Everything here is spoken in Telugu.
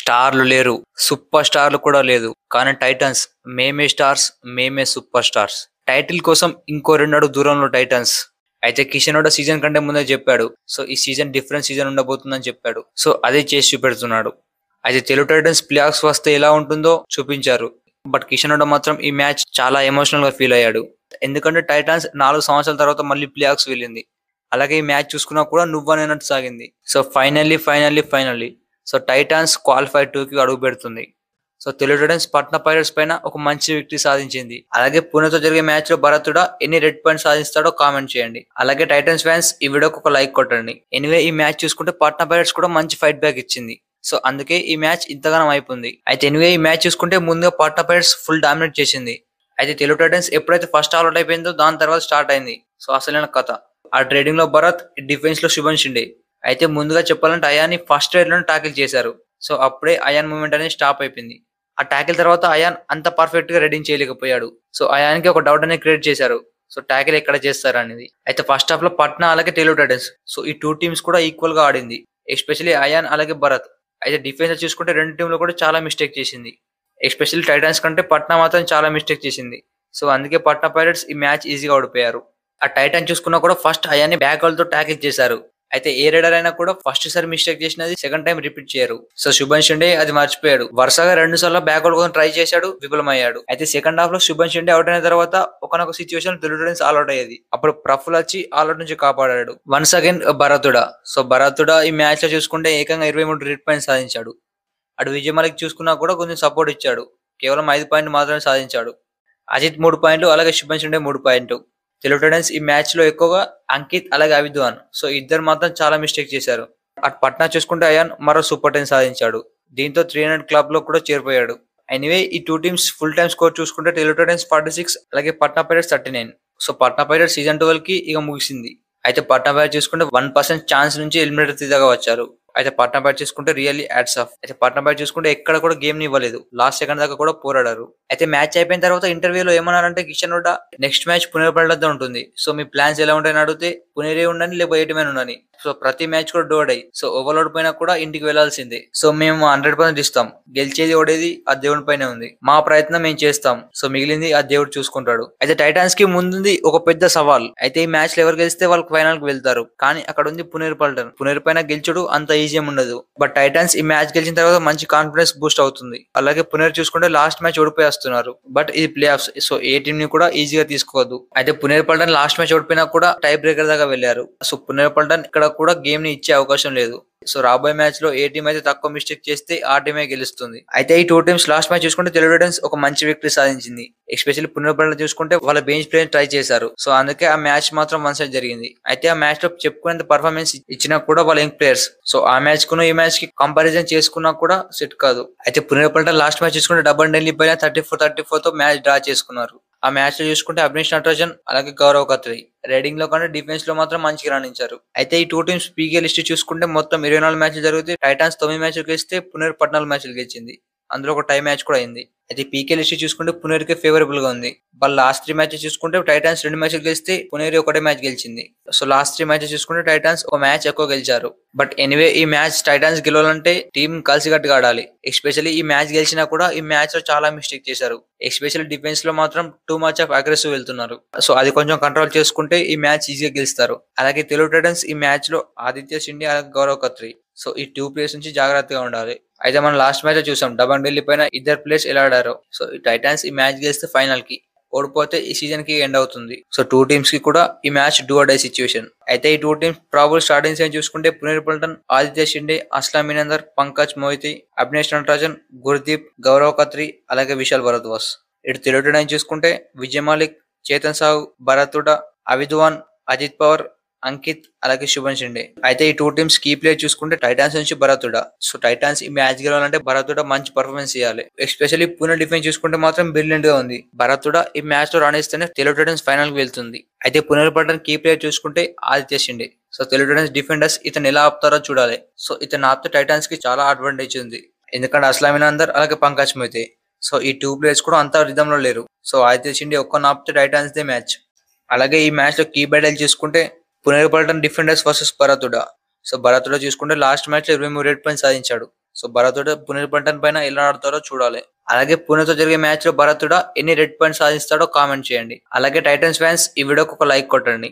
స్టార్లు లేరు, సూపర్ స్టార్లు కూడా లేదు. కానీ టైటన్స్ మేమే స్టార్స్, మేమే సూపర్ స్టార్స్. టైటిల్ కోసం ఇంకో 2 అడుగు దూరంలో టైటన్స్. అయితే కిషన్ కూడా సీజన్ కంటే ముందే చెప్పాడు, సో ఈ సీజన్ డిఫరెంట్ సీజన్ ఉండబోతుందని చెప్పాడు. సో అదే చేసి చూపెడుతున్నాడు. అయితే తెలుగు టైటన్స్ ప్లే ఆఫ్స్ వస్తే ఎలా ఉంటుందో చూపించారు. బట్ కిషన్ కూడా మాత్రం ఈ మ్యాచ్ చాలా ఎమోషనల్ గా ఫీల్ అయ్యాడు. ఎందుకంటే టైటన్స్ 4 సంవత్సరాల తర్వాత మళ్ళీ ప్లే ఆఫ్స్ వెళ్ళింది. అలాగే ఈ మ్యాచ్ చూసుకున్నా కూడా నువ్వనేనట్టు సాగింది. So finally so Titans qualify 2కి అడుగు పెడుతుంది. So Telugu Titans Patna pirates పైన ఒక మంచి విక్టరీ సాధించింది. అలాగే పూణేతో జరిగే మ్యాచ్ లో భరతుడా ఎన్ని రెడ్ పాయింట్స్ సాధిస్తాడో కామెంట్ చేయండి. అలాగే టైటన్స్ ఫ్యాన్స్ ఈ వీడియోకి ఒక లైక్ కొట్టండి. ఎనివే ఈ మ్యాచ్ చూసుకుంటే పట్నా పైరేట్స్ కూడా మంచి ఫైట్ బ్యాక్ ఇచ్చింది. సో అందుకే ఈ మ్యాచ్ ఇంతగానం అయిపోయింది. అయితే ఎనివే ఈ మ్యాచ్ చూసుకుంటే ముందుగా పట్నా పైరేట్స్ ఫుల్ డామినేట్ చేసింది. అయితే తెలుగు టైటన్స్ ఎప్పుడైతే ఫస్ట్ ఆల్ అవుట్ అయిపోయిందో దాని తర్వాత స్టార్ట్ అయింది. సో అసలైన కథ ఆ ట్రేడింగ్ లో భరత్, డిఫెన్స్ లో శుభన్ షిండే. అయితే ముందుగా చెప్పాలంటే అయాన్ని ఫస్ట్ రైడ్ లో టాకిల్ చేశారు. సో అప్పుడే అయాన్ మూవ్మెంట్ అనేది స్టాప్ అయిపోయింది. ఆ టాకిల్ తర్వాత అయాన్ అంత పర్ఫెక్ట్ గా రెడీ చేయలేకపోయాడు. సో అయాన్కి ఒక డౌట్ అనేది క్రియేట్ చేశారు. సో టాకిల్ ఎక్కడ చేస్తారు అనేది. అయితే ఫస్ట్ హాఫ్ లో పట్నా అలాగే తెలుగు టైటన్స్, సో ఈ 2 టీమ్స్ కూడా ఈక్వల్ గా ఆడింది. ఎస్పెషల్లీ అయాన్ అలాగే భరత్. అయితే డిఫెన్స్ చూసుకుంటే 2 టీంలు కూడా చాలా మిస్టేక్ చేసింది. ఎస్పెషల్లీ టైటన్స్ కంటే పట్నా మాత్రం చాలా మిస్టేక్ చేసింది. సో అందుకే పట్నా పైరేట్స్ ఈ మ్యాచ్ ఈజీగా ఓడిపోయారు. ఆ టైటన్ చూసుకున్నా కూడా ఫస్ట్ అయాన్ని బ్యాక్ తో టాకిల్ చేశారు. అయితే ఏ రైడర్ అయినా కూడా ఫస్ట్ సారి మిస్టేక్ చేసినది సెకండ్ టైం రిపీట్ చేయరు. సో శుభన్ షిండే అది మర్చిపోయాడు. వరుసగా 2 సార్లు బ్యాక్ కోసం ట్రై చేశాడు, విఫలమయ్యాడు. అయితే సెకండ్ హాఫ్ లో శుభన్ షిండే అవుట్ అయిన తర్వాత ఒకనొక situation Telugu Titans all out అయ్యేది. అప్పుడు ప్రఫుల్ వచ్చి ఆల్ అవుట్ నుంచి కాపాడాడు. వన్స్ అగైన్ భరతుడా. సో భరతుడా ఈ మ్యాచ్ లో చూసుకుంటే ఏకంగా 23 రెడ్ పాయింట్స్ సాధించాడు. అటు విజయ్ మలిక్ చూసుకున్నా కూడా కొంచెం సపోర్ట్ ఇచ్చాడు. కేవలం 5 పాయింట్లు మాత్రమే సాధించాడు. అజిత్ 3 పాయింట్లు, అలాగే శుభన్ షిండే 3 పాయింట్లు. తెలుగు టైటన్స్ ఈ మ్యాచ్ లో ఎక్కువగా అంకిత్ అలాగే అవిద్వాన్, సో ఇద్దరు మాత్రం చాలా మిస్టేక్ చేశారు. అటు పట్నా చూసుకుంటే అయాన్ మరో సూపర్ 10 సాధించాడు. దీంతో 300 క్లబ్ లో కూడా చేరిపోయాడు. ఎనీవే ఈ 2 టీమ్స్ ఫుల్ టైమ్ స్కోర్ చూసుకుంటే తెలుగు టైటన్స్ 46 అలాగే Patna pirates 39. So Patna pirates season 12 కి ఇక ముగిసింది. అయితే పట్నా పైరేట్స్ చూసుకుంటే 1% ఛాన్స్ నుంచి ఎలిమినేటర్ దాకా వచ్చారు. అయితే పట్నా పైరేట్స్ చూసుకుంటే రియల్లీ యాడ్స్ ఆఫ్. అయితే పట్నా పైరేట్స్ చూసుకుంటే ఎక్కడ కూడా గేమ్ ని ఇవ్వలేదు, లాస్ట్ సెకండ్ దాకా కూడా పోరాడారు. అయితే మ్యాచ్ అయిపోయిన తర్వాత ఇంటర్వ్యూలో ఏమన్నారంటే కిషన్ కూడా నెక్స్ట్ మ్యాచ్ పునేపల్లితో ఉంటుంది. సో మీ ప్లాన్స్ ఎలా ఉంటాయని అడిగితే పునేరే ఉండని లేకపోతే ఏటమైన ఉండని. సో ప్రతి మ్యాచ్ కూడా డోడ్ అయ్యి, సో ఓవర్లోడ్ పైన కూడా ఇంటికి వెళ్లాల్సిందే. సో మేము 100% ఇస్తాం. గెలిచేది ఓడేది ఆ దేవుడి పైనే ఉంది. మా ప్రయత్నం మేము చేస్తాం. సో మిగిలింది ఆ దేవుడు చూసుకుంటాడు. అయితే టైటాన్స్ కి ముందుంది ఒక పెద్ద సవాల్. అయితే ఈ మ్యాచ్ లో ఎవరు గెలిస్తే వాళ్ళకి ఫైనల్ కి వెళ్తారు. కానీ అక్కడ ఉంది పునేపల్టన్. పునేరు పైన గెలిచుడు అంత ఈజీ ఉండదు. బట్ టైటాన్స్ ఈ మ్యాచ్ గెలిచిన తర్వాత మంచి కాన్ఫిడెన్స్ బూస్ట్ అవుతుంది. అలాగే పునేరు చూసుకుంటే లాస్ట్ మ్యాచ్ ఓడిపోయి వస్తున్నారు. బట్ ఇది ప్లే ఆఫ్స్, సో ఏ టీం ని కూడా ఈజీగా తీసుకోవద్దు. అయితే పునేపల్టన్ లాస్ట్ మ్యాచ్ ఓడిపోయినా కూడా టై బ్రేకర్ దాకా వెళ్లారు. సో పునేపల్టన్ ఇక్కడ కూడా గేమ్ ని ఇచ్చే అవకాశం లేదు. సో రాబోయే మ్యాచ్ లో ఏ టీం అయితే తక్కువ మిస్టేక్ చేస్తే ఆ టీమే గెలుస్తుంది. అయితే ఈ 2 టీమ్స్ లాస్ట్ మ్యాచ్ చూసుకుంటే తెలుగు టైటన్స్ ఒక మంచి విక్టరీ సాధించింది. ఎస్పెషల్లీ పునేపల్టన్ చూసుకుంటే వాళ్ళ బెంచ్ ప్లేయర్ ట్రై చేశారు. సో అందుకే ఆ మ్యాచ్ మాత్రం వన్ సైడ్ జరిగింది. అయితే ఆ మ్యాచ్ లో చెప్పుకునేంత పర్ఫార్మెన్స్ ఇచ్చినా కూడా వాళ్ళ యంగ్ ప్లేయర్స్, సో ఆ మ్యాచ్ కు ఈ మ్యాచ్ కి కంపారిజన్ చేసుకున్నా కూడా సెట్ కాదు. అయితే పునేపల్టన్ లాస్ట్ మ్యాచ్ చూసుకుంటే డబల్ ఢిల్లీ పైన 34 తో మ్యాచ్ డ్రా చేసుకున్నారు. ఆ మ్యాచ్ లో చూసుకుంటే అభినేష్ నటరాజన్ అలాగే గౌరవ్ ఖత్రి రైడింగ్ లో కంటే డిఫెన్స్ లో మాత్రం మంచిగా రాణించారు. అయితే ఈ 2 టీమ్స్ పీకే లిస్ట్ చూసుకుంటే మొత్తం 24 మ్యాచ్లు జరిగితే టైటాన్స్ 9 మ్యాచ్లు గెలిస్తే పునేరు 14 మ్యాచ్లు గెలిచింది. అందులో ఒక టై మ్యాచ్ కూడా అయింది. అయితే పీకే లిస్ట్ చూసుకుంటే పునేరుకే ఫేవరబుల్ గా ఉంది. వాళ్ళ లాస్ట్ 3 మ్యాచెస్ చూసుకుంటే టైటాన్స్ 2 మ్యాచ్లు గెలిస్తే పునేరు ఒకటే మ్యాచ్ గెలిచింది. సో లాస్ట్ 3 మ్యాచెస్ చూసుకుంటే టైటాన్స్ ఒక మ్యాచ్ ఎక్కువ గెలిచారు. బట్ ఎనీవే ఈ మ్యాచ్ టైటాన్స్ గెలవాలంటే టీం కలిసికట్టుగా ఆడాలి. ఎస్పెషల్లీ ఈ మ్యాచ్ గెలిచినా కూడా ఈ మ్యాచ్ లో చాలా మిస్టేక్ చేశారు. ఎస్పెషల్లీ డిఫెన్స్ లో మాత్రం టూ మచ్ ఆఫ్ అగ్రెసివ్ వెళ్తున్నారు. సో అది కొంచెం కంట్రోల్ చేసుకుంటే ఈ మ్యాచ్ ఈజీగా గెలుస్తారు. అలాగే తెలుగు టైటన్స్ ఈ మ్యాచ్ లో ఆదిత్య షిండే అలాగే గౌరవ్ ఖత్రి, సో ఈ 2 ప్లేయర్స్ నుంచి జాగ్రత్తగా ఉండాలి. అయితే మనం లాస్ట్ మ్యాచ్ లో చూసాం డబల్ ఢిల్లీ పైన ఇద్దరు ప్లేయర్స్ ఎలా ఆడారో. సో ఈ టైటాన్స్ ఈ మ్యాచ్ గెలిస్తే ఫైనల్ కి, ఓడిపోతే ఈ సీజన్ కి ఎండ్ అవుతుంది. సో 2 టీమ్స్ కి కూడా ఈ match do or die situation. అయితే ఈ 2 టీమ్స్ ప్రాబుల్ స్టార్టింగ్స్ అని చూసుకుంటే పునేపల్టన్, ఆదిత్య షిండే, అస్లాం మినందర్, పంకజ్ మోహితి, అభినేష్ నటరాజన్, గుర్దీప్, గౌరవ్ ఖత్రి అలాగే విశాల్ భరద్వాజ్. ఇటు తెలుగు టైటన్స్ చూసుకుంటే విజయ్ మాలిక్, చేతన్ సాహు, భరతుడా, అవిద్వాన్, అజిత్ పవర్, అంకిత్ అలాగే శుభన్ షిండే. అయితే ఈ 2 టీమ్స్ కీ ప్లేయర్ చూసుకుంటే టైటాన్స్ నుంచి భరతుడా. సో టైటాన్స్ ఈ మ్యాచ్ గెలవాలంటే భరతుడా మంచి పర్ఫార్మెన్స్ చేయాలి. ఎస్పెషల్లీ పునే డిఫెన్స్ చూసుకుంటే మాత్రం బ్రిలియంట్ గా ఉంది. భరతుడా ఈ మ్యాచ్ లో రాణిస్తేనే తెలుగు టైటన్స్ ఫైనల్ కి వెళ్తుంది. అయితే పునేపల్టన్ కీ ప్లేయర్ చూసుకుంటే Aditya Shinde. So Telugu Titans defenders ఇతను ఎలా ఆపుతారో చూడాలి. సో ఇతను ఆపితే టైటాన్స్ కి చాలా అడ్వాంటేజ్ ఉంది. ఎందుకంటే అస్లాం మినందర్ అలాగే పంకజ్ మోహితే, సో ఈ 2 ప్లేయర్స్ కూడా అంత రిధమ్ లో లేరు. సో ఆదిత్య షిండే ఒక్క ఆపితే టైటాన్స్ దే మ్యాచ్. అలాగే ఈ మ్యాచ్ లో కీ బ్యాటిల్ చూసుకుంటే పునేపల్టన్ డిఫెండర్స్ వర్సెస్ భరతుడా. సో భరతుడా చూసుకుంటే లాస్ట్ మ్యాచ్ లో 23 రెడ్ పాయింట్స్ సాధించాడు. సో భరత్ హుడా పునే పట్టణ్ పైన ఎలా ఆడతారో చూడాలి. అలాగే పుణెతో జరిగే మ్యాచ్ లో భరత్ హుడా ఎన్ని రెడ్ పాయింట్స్ సాధిస్తాడో కామెంట్ చేయండి. అలాగే టైటన్స్ ఫ్యాన్స్ ఈ వీడియోకి ఒక లైక్ కొట్టండి.